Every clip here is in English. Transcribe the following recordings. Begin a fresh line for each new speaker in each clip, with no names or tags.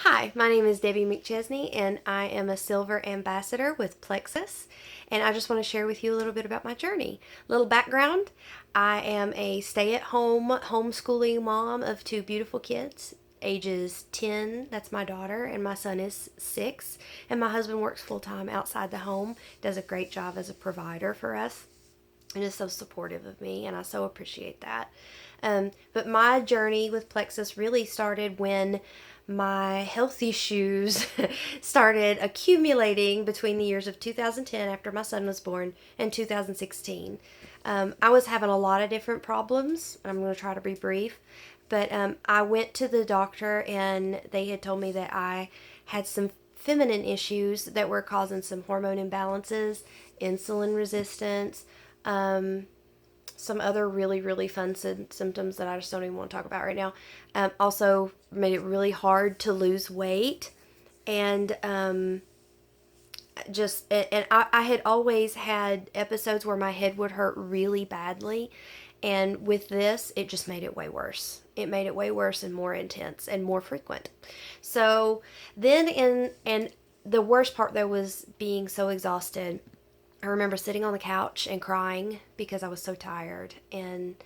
Hi, my name is Debbie McChesney, and I am a Silver Ambassador with Plexus. And I just want to share with you a little bit about my journey. Little background: I am a stay at home homeschooling mom of two beautiful kids, ages 10, that's my daughter, and my son is 6. And my husband works full time outside the home, does a great job as a provider for us, and is so supportive of me, and I so appreciate that. But my journey with Plexus really started when my health issues started accumulating between the years of 2010, after my son was born, and 2016. I was having a lot of different problems. I'm going to try to be brief, but I went to the doctor, and they had told me that I had some feminine issues that were causing some hormone imbalances, insulin resistance, some other really, really fun symptoms that I just don't even want to talk about right now. Also made it really hard to lose weight. And I had always had episodes where my head would hurt really badly. And with this, it just made it way worse. It made it way worse and more intense and more frequent. So then, and the worst part though was being so exhausted. I remember sitting on the couch and crying because I was so tired. And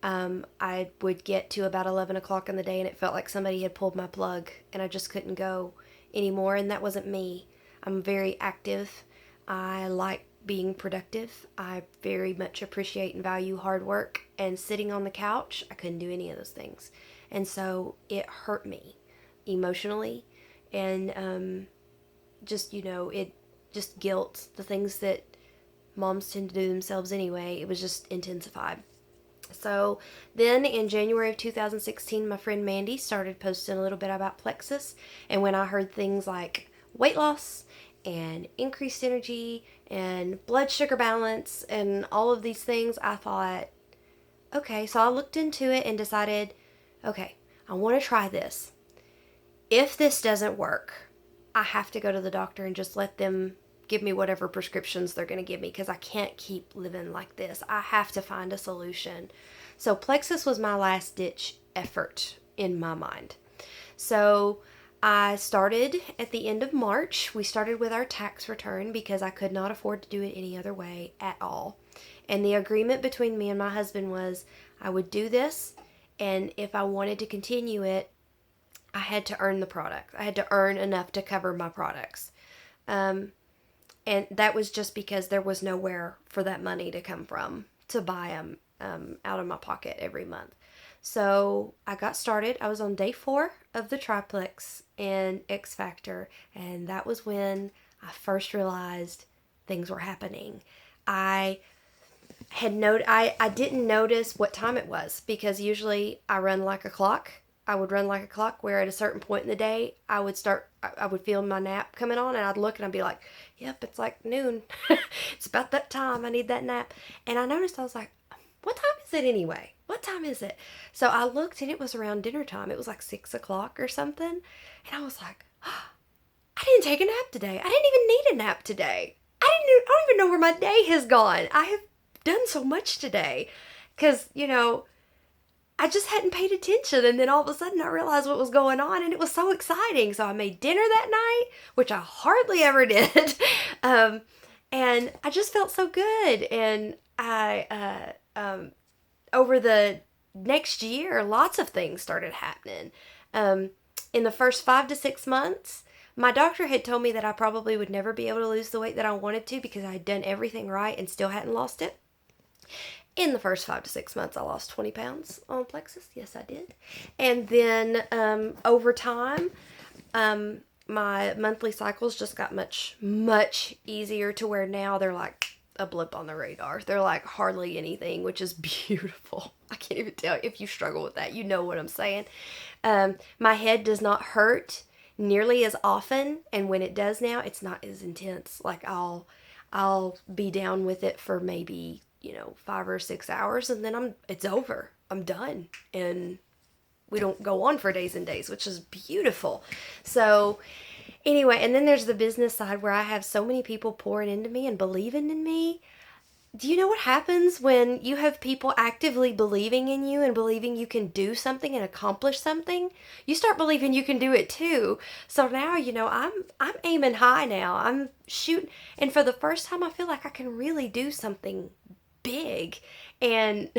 I would get to about 11 o'clock in the day, and it felt like somebody had pulled my plug, and I just couldn't go anymore. And that wasn't me. I'm very active. I like being productive. I very much appreciate and value hard work. And sitting on the couch, I couldn't do any of those things. And so it hurt me emotionally. And it just guilt, the things that moms tend to do themselves anyway, it was just intensified. So then in January of 2016, my friend Mandy started posting a little bit about Plexus. And when I heard things like weight loss and increased energy and blood sugar balance and all of these things, I thought, okay. So I looked into it and decided, okay, I want to try this. If this doesn't work, I have to go to the doctor and just let them give me whatever prescriptions they're going to give me, because I can't keep living like this. I have to find a solution. So Plexus was my last ditch effort in my mind. So I started at the end of March. We started with our tax return because I could not afford to do it any other way at all. And the agreement between me and my husband was I would do this, and if I wanted to continue it, I had to earn the product. I had to earn enough to cover my products. And that was just because there was nowhere for that money to come from to buy them out of my pocket every month. So I got started. I was on day 4 of the triplex and X Factor, and that was when I first realized things were happening. I didn't notice what time it was, because usually I run like a clock. I would run like a clock, where at a certain point in the day, I would feel my nap coming on, and I'd look and I'd be like, yep, it's like noon. It's about that time. I need that nap. And I noticed, I was like, what time is it anyway? What time is it? So I looked, and it was around dinner time. It was like 6 o'clock or something. And I was like, oh, I didn't take a nap today. I didn't even need a nap today. I don't even know where my day has gone. I have done so much today. Because, I just hadn't paid attention, and then all of a sudden I realized what was going on, and it was so exciting. So I made dinner that night, which I hardly ever did, and I just felt so good. And over the next year, lots of things started happening. In the first 5 to 6 months, my doctor had told me that I probably would never be able to lose the weight that I wanted to, because I had done everything right and still hadn't lost it. In the first 5 to 6 months, I lost 20 pounds on Plexus. Yes, I did. And then over time, my monthly cycles just got much, much easier, to where now they're like a blip on the radar. They're like hardly anything, which is beautiful. I can't even tell. If you struggle with that, you know what I'm saying. My head does not hurt nearly as often, and when it does now, it's not as intense. Like I'll be down with it for maybe 5 or 6 hours, and then it's over. I'm done. And we don't go on for days and days, which is beautiful. So anyway, and then there's the business side, where I have so many people pouring into me and believing in me. do you know what happens when you have people actively believing in you and believing you can do something and accomplish something? You start believing you can do it too. So now, I'm aiming high now. I'm shooting, and for the first time I feel like I can really do something big. And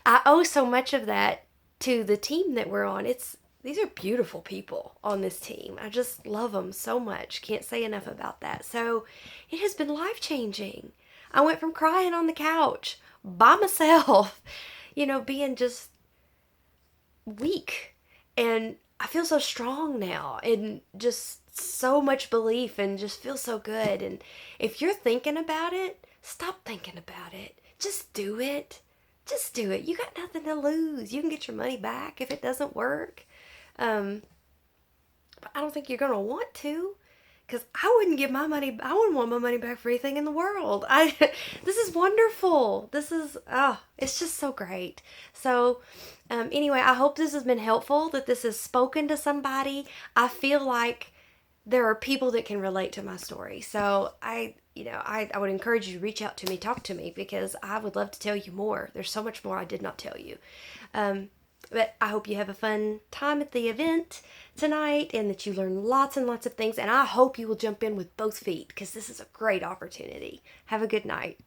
I owe so much of that to the team that we're on. These are beautiful people on this team. I just love them so much. Can't say enough about that. So it has been life changing. I went from crying on the couch by myself, being just weak. And I feel so strong now and just so much belief and just feel so good. And if you're thinking about it, stop thinking about it. Just do it. Just do it. You got nothing to lose. You can get your money back if it doesn't work. But I don't think you're going to want to. Because I wouldn't want my money back for anything in the world. This is wonderful. It's just so great. So, anyway, I hope this has been helpful, that this has spoken to somebody. I feel like there are people that can relate to my story. So I would encourage you to reach out to me, talk to me, because I would love to tell you more. There's so much more I did not tell you. But I hope you have a fun time at the event tonight and that you learn lots and lots of things. And I hope you will jump in with both feet, because this is a great opportunity. Have a good night.